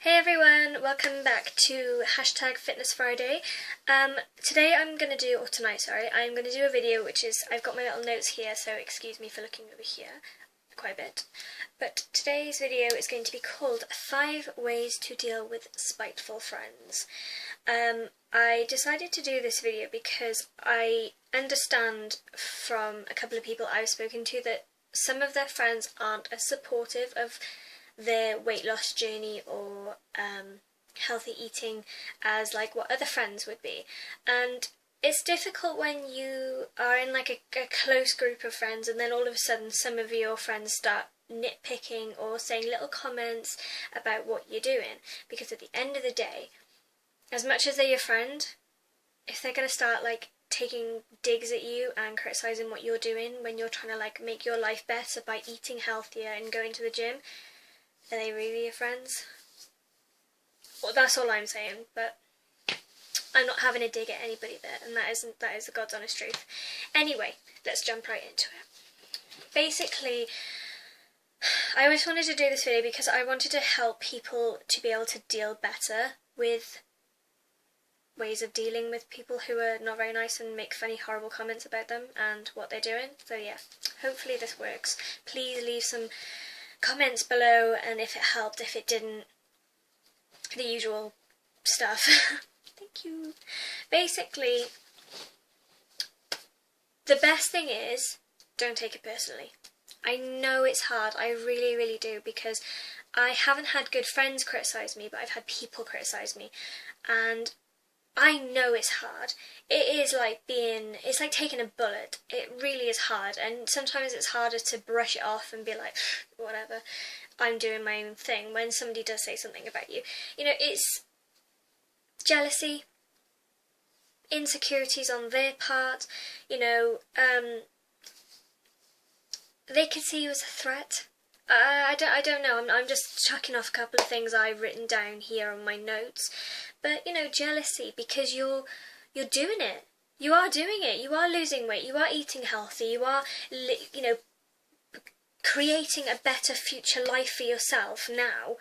Hey everyone, welcome back to #FitnessFriday. Today I'm going to do, or tonight sorry, I'm going to do a video which is, I've got my little notes here, so excuse me for looking over here quite a bit. But today's video is going to be called 5 Ways to Deal with Spiteful Friends. I decided to do this video because I understand from a couple of people I've spoken to that some of their friends aren't as supportive of their weight loss journey or healthy eating as like what other friends would be, and it's difficult when you are in like a close group of friends and then all of a sudden some of your friends start nitpicking or saying little comments about what you're doing, because at the end of the day, as much as they're your friend, if they're going to start like taking digs at you and criticising what you're doing when you're trying to like make your life better by eating healthier and going to the gym, are they really your friends? Well, that's all I'm saying, but I'm not having a dig at anybody there, and that is the God's honest truth. Anyway, let's jump right into it. Basically, I always wanted to do this video because I wanted to help people to be able to deal better with ways of dealing with people who are not very nice and make funny, horrible comments about them and what they're doing. So yeah, hopefully this works. Please leave some comments below, and if it helped, if it didn't, the usual stuff. Thank you. Basically, the best thing is, don't take it personally. I know it's hard, I really do, because I haven't had good friends criticise me, but I've had people criticise me, and I know it's hard. It's like taking a bullet. It really is hard, and sometimes it's harder to brush it off and be like, whatever, I'm doing my own thing, when somebody does say something about you. You know, it's jealousy, insecurities on their part, you know, they could see you as a threat. I don't know, I'm just chucking off a couple of things I've written down here on my notes. But, you know, jealousy, because you're doing it. You are doing it. You are losing weight. You are eating healthy. You are, you know, creating a better future life for yourself now.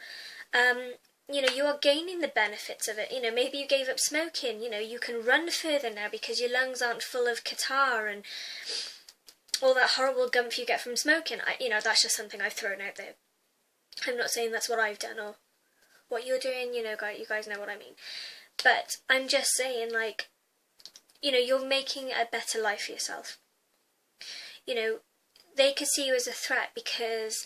You know, you are gaining the benefits of it. You know, maybe you gave up smoking. You know, you can run further now because your lungs aren't full of catarrh and all that horrible gump you get from smoking. You know, that's just something I've thrown out there. I'm not saying that's what I've done or what you're doing, you know, you guys know what I mean. But I'm just saying, like, you know, you're making a better life for yourself. You know, they could see you as a threat because,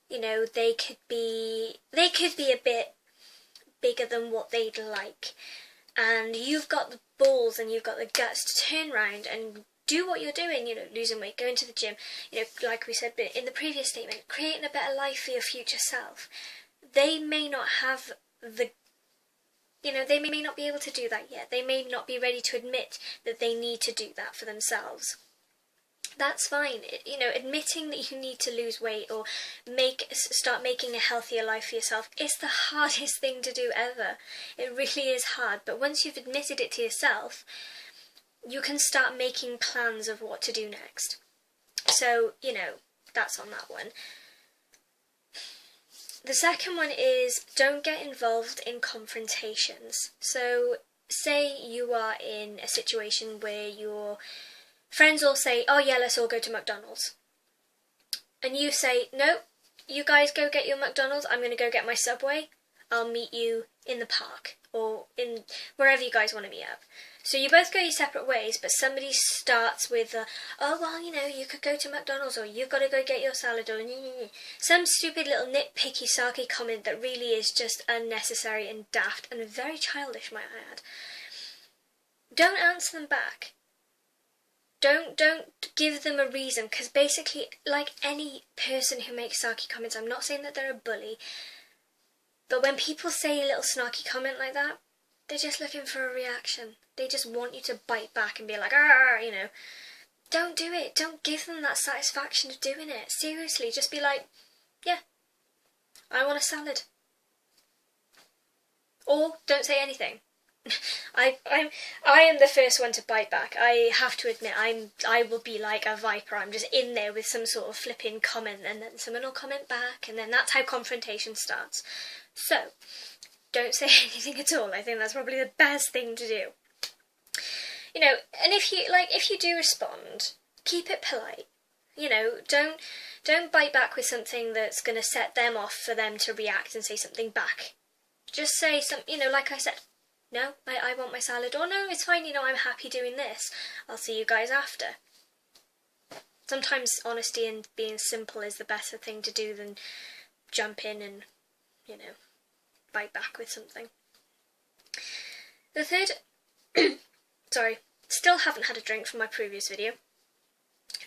you know, they could be a bit bigger than what they'd like. And you've got the balls and you've got the guts to turn around and do what you're doing, you know, losing weight, going to the gym, you know, like we said in the previous statement, creating a better life for your future self. They may not have they may not be able to do that yet. They may not be ready to admit that they need to do that for themselves. That's fine. You know, admitting that you need to lose weight or start making a healthier life for yourself is the hardest thing to do ever. It really is hard. But once you've admitted it to yourself, you can start making plans of what to do next. So, you know, that's on that one. The second one is, don't get involved in confrontations. So, say you are in a situation where your friends all say, oh yeah, let's all go to McDonald's. And you say, no, you guys go get your McDonald's, I'm going to go get my Subway. I'll meet you in the park or in wherever you guys want to meet up. So you both go your separate ways, but somebody starts with, oh, well, you know, you could go to McDonald's, or you've got to go get your salad, or some stupid little nitpicky, sarky comment that really is just unnecessary and daft and very childish, might I add. Don't answer them back. Don't give them a reason, because basically, like any person who makes sarky comments, I'm not saying that they're a bully, but when people say a little snarky comment like that, they're just looking for a reaction. They just want you to bite back and be like, ah, you know. Don't do it. Don't give them that satisfaction of doing it. Seriously, just be like, yeah, I want a salad. Or don't say anything. I am the first one to bite back. I have to admit, I will be like a viper. I'm just in there with some sort of flipping comment, and then someone will comment back, and then that's how confrontation starts. So, don't say anything at all. I think that's probably the best thing to do. You know, and if you do respond, keep it polite. You know, don't bite back with something that's going to set them off for them to react and say something back. Just say you know, like I said, no, I want my salad, or no, it's fine, you know, I'm happy doing this. I'll see you guys after. Sometimes honesty and being simple is the better thing to do than jump in and, you know, bite back with something. The third, sorry, still haven't had a drink from my previous video.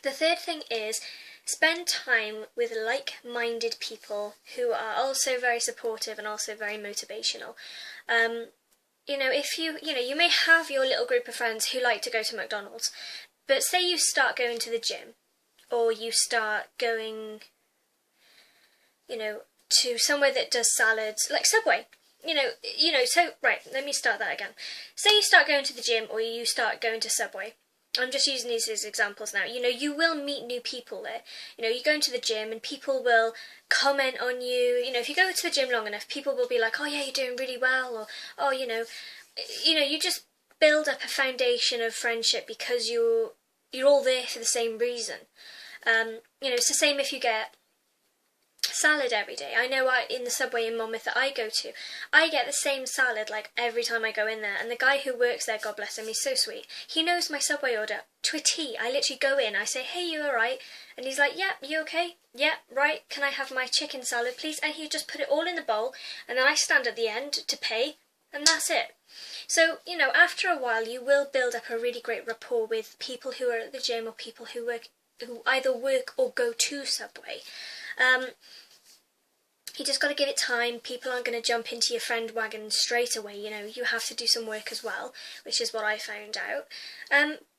The third thing is spend time with like-minded people who are also very supportive and also very motivational. You know, you may have your little group of friends who like to go to McDonald's, but say you start going to the gym, or you start going, you know, to somewhere that does salads, like Subway. So, right, let me start that again. Say you start going to the gym, or you start going to Subway. I'm just using these as examples now. You know, you will meet new people there. You know, you go into the gym and people will comment on you. You know, if you go to the gym long enough, people will be like, oh yeah, you're doing really well, or, oh, you know, you just build up a foundation of friendship because you're all there for the same reason. You know, it's the same if you get salad every day. I know in the Subway in Monmouth that I go to, I get the same salad like every time I go in there, and the guy who works there, God bless him, he's so sweet. He knows my Subway order to a T. I literally go in, I say, hey, you alright? And he's like, yeah, you okay? Yeah, right, can I have my chicken salad please? And he just put it all in the bowl, and then I stand at the end to pay, and that's it. So, you know, after a while you will build up a really great rapport with people who are at the gym, or people who either work or go to Subway. You just got to give it time. People aren't going to jump into your friend wagon straight away. You know, you have to do some work as well, which is what I found out.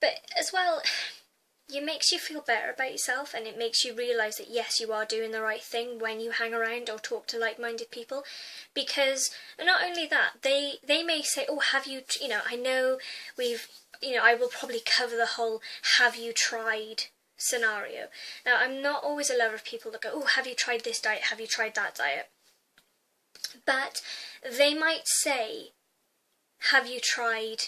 But as well, it makes you feel better about yourself, and it makes you realise that yes, you are doing the right thing when you hang around or talk to like-minded people. Because not only that, they may say, oh, have you, you know, I know I will probably cover the whole have you tried scenario. Now, I'm not always a lover of people that go, oh, have you tried this diet, have you tried that diet? But they might say, have you tried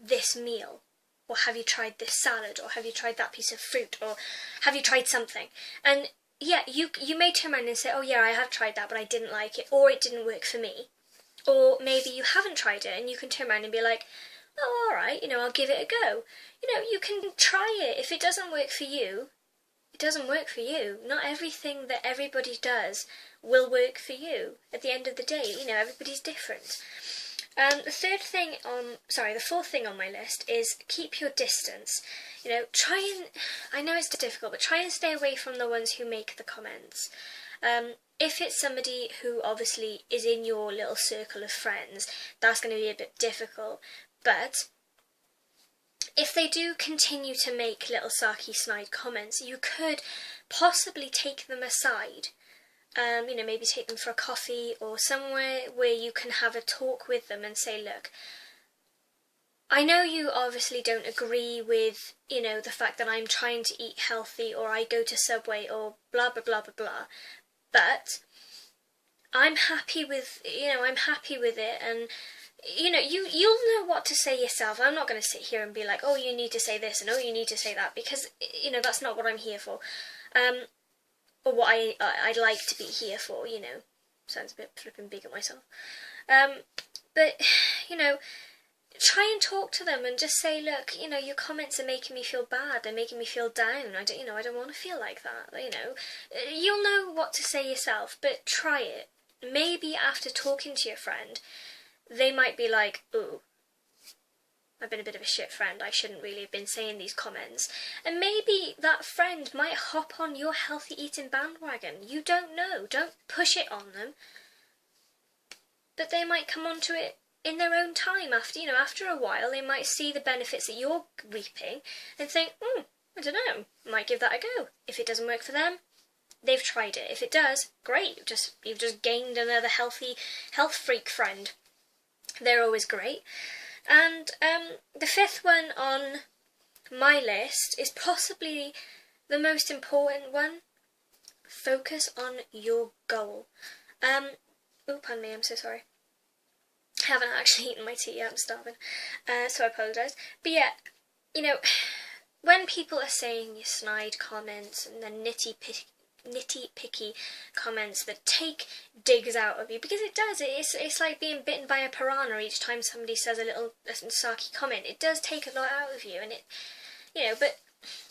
this meal? Or have you tried this salad? Or have you tried that piece of fruit? Or have you tried something? And yeah, you may turn around and say, oh yeah, I have tried that, but I didn't like it, or it didn't work for me. Or maybe you haven't tried it, and you can turn around and be like, oh, alright, you know, I'll give it a go. You know, you can try it. If it doesn't work for you, it doesn't work for you. Not everything that everybody does will work for you. At the end of the day, you know, everybody's different. The fourth thing on my list is keep your distance. You know, I know it's difficult, but try and stay away from the ones who make the comments. If it's somebody who obviously is in your little circle of friends, that's going to be a bit difficult. But if they do continue to make little sarky snide comments, you could possibly take them aside. You know, maybe take them for a coffee or somewhere where you can have a talk with them and say, look, I know you obviously don't agree with, you know, the fact that I'm trying to eat healthy, or I go to Subway, or blah, blah, blah, blah, blah, but I'm happy with it, and you know, you'll know what to say yourself. I'm not going to sit here and be like, oh, you need to say this and oh, you need to say that, because, you know, that's not what I'm here for. Or what I'd like to be here for, you know. Sounds a bit flipping big at myself. But, you know, try and talk to them and just say, look, you know, your comments are making me feel bad. They're making me feel down. I don't want to feel like that. You know, you'll know what to say yourself, but try it. Maybe after talking to your friend, they might be like, ooh, I've been a bit of a shit friend, I shouldn't really have been saying these comments. And maybe that friend might hop on your healthy eating bandwagon. You don't know. Don't push it on them. But they might come onto it in their own time. After a while, they might see the benefits that you're reaping and think, I don't know, might give that a go. If it doesn't work for them, they've tried it. If it does, great. You've just gained another health freak friend. They're always great. And the fifth one on my list is possibly the most important one. Focus on your goal. Pardon me, I'm so sorry. I haven't actually eaten my tea yet, I'm starving, so I apologise. But yeah, you know, when people are saying your snide comments and then nitty-picky comments that take digs out of you, because it does, it's like being bitten by a piranha each time somebody says a little sarky comment. It does take a lot out of you, and it, you know, but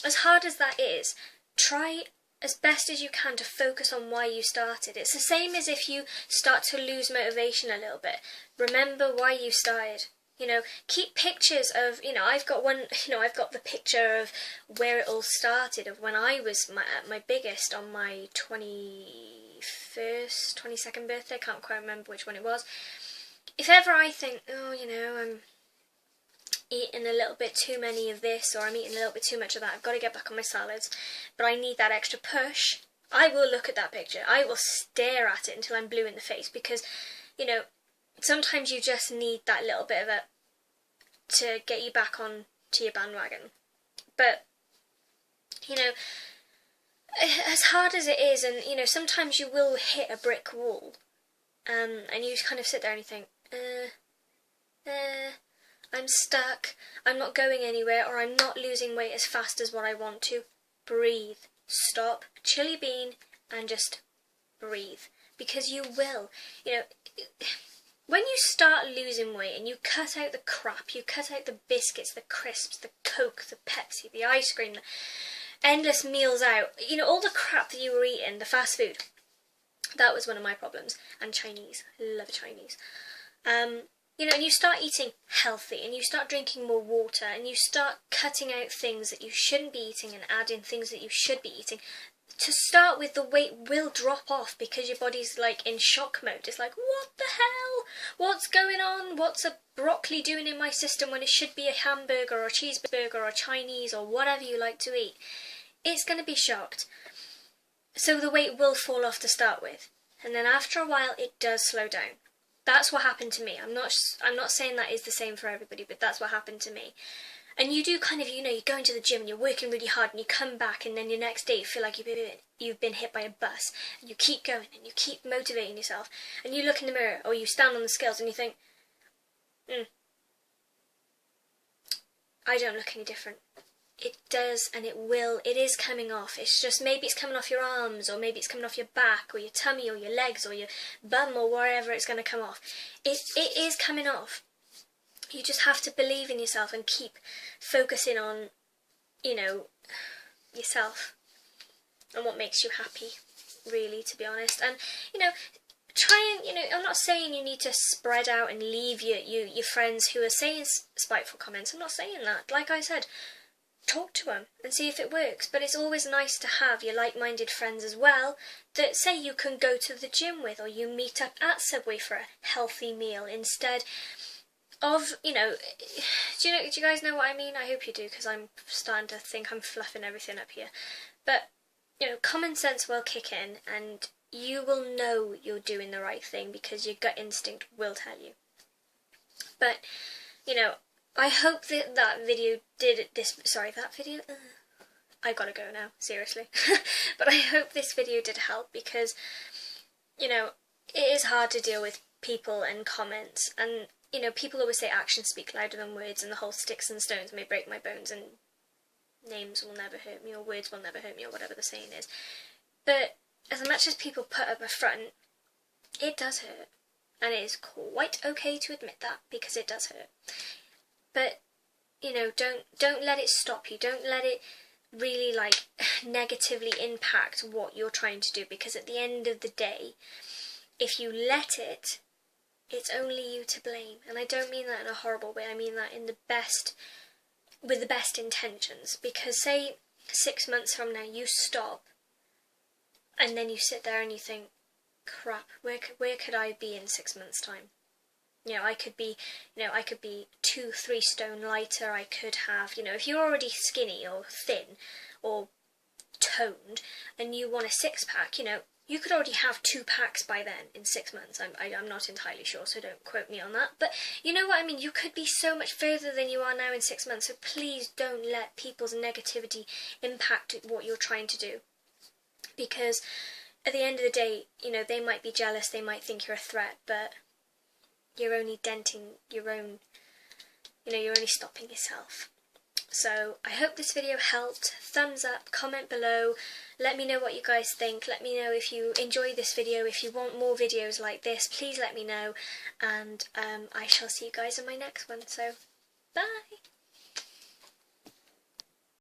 as hard as that is, try as best as you can to focus on why you started. It's the same as if you start to lose motivation a little bit. Remember why you started. You know, keep pictures of, you know, I've got one, you know, I've got the picture of where it all started, of when I was at my biggest on my 22nd birthday. I can't quite remember which one it was. If ever I think, oh, you know, I'm eating a little bit too many of this, or I'm eating a little bit too much of that, I've got to get back on my salads, but I need that extra push, I will look at that picture. I will stare at it until I'm blue in the face, because, you know, sometimes you just need that little bit of a, to get you back on to your bandwagon. But, you know, as hard as it is, and, you know, sometimes you will hit a brick wall, and you kind of sit there and you think, I'm stuck, I'm not going anywhere, or I'm not losing weight as fast as what I want to. Breathe. Stop, chill your bean, and just breathe. Because you will. You know, when you start losing weight and you cut out the crap, you cut out the biscuits, the crisps, the Coke, the Pepsi, the ice cream, the endless meals out, you know, all the crap that you were eating, the fast food. That was one of my problems. And Chinese. I love Chinese. You know, and you start eating healthy, and you start drinking more water, and you start cutting out things that you shouldn't be eating and adding things that you should be eating. To start with, the weight will drop off because your body's like in shock mode. It's like, what the hell? What's going on? What's a broccoli doing in my system when it should be a hamburger or a cheeseburger or Chinese or whatever you like to eat? It's going to be shocked. So the weight will fall off to start with. And then after a while, it does slow down. That's what happened to me. I'm not saying that is the same for everybody, but that's what happened to me. And you do kind of, you know, you go into the gym and you're working really hard, and you come back, and then your next day you feel like you've been hit by a bus, and you keep going and you keep motivating yourself, and you look in the mirror or you stand on the scales and you think, I don't look any different. It does, and it will. It is coming off. It's just maybe it's coming off your arms, or maybe it's coming off your back, or your tummy, or your legs, or your bum, or wherever it's going to come off. It is coming off. You just have to believe in yourself and keep focusing on, you know, yourself and what makes you happy, really, to be honest. And, you know, try and, you know, I'm not saying you need to spread out and leave your friends who are saying spiteful comments. I'm not saying that. Like I said, talk to them and see if it works. But it's always nice to have your like-minded friends as well that say you can go to the gym with, or you meet up at Subway for a healthy meal instead of, you know, do you guys know what I mean? I hope you do, because I'm starting to think I'm fluffing everything up here. But, you know, common sense will kick in, and you will know you're doing the right thing because your gut instinct will tell you. But, you know, I hope that that video did this. Sorry, that video. I gotta go now, seriously. But I hope this video did help, because, you know, it is hard to deal with people and comments, and, you know, people always say actions speak louder than words, and the whole sticks and stones may break my bones, and names will never hurt me, or words will never hurt me, or whatever the saying is. But as much as people put up a front, it does hurt, and it is quite okay to admit that, because it does hurt. But, you know, don't let it stop you. Don't let it really, like, negatively impact what you're trying to do, because at the end of the day, if you let it, it's only you to blame. And I don't mean that in a horrible way. I mean that in with the best intentions. Because say 6 months from now you stop, and then you sit there and you think, crap, where could I be in 6 months' time? You know, I could be 2-3 stone lighter. I could have, you know, if you're already skinny or thin or toned and you want a 6-pack, you know, you could already have 2 packs by then in 6 months. I'm not entirely sure, so don't quote me on that. But you know what I mean? You could be so much further than you are now in 6 months, so please don't let people's negativity impact what you're trying to do. Because at the end of the day, you know, they might be jealous, they might think you're a threat, but you're only denting your own, you're only stopping yourself. So I hope this video helped. Thumbs up, comment below, let me know what you guys think, let me know if you enjoyed this video, if you want more videos like this, please let me know, and I shall see you guys in my next one, so bye!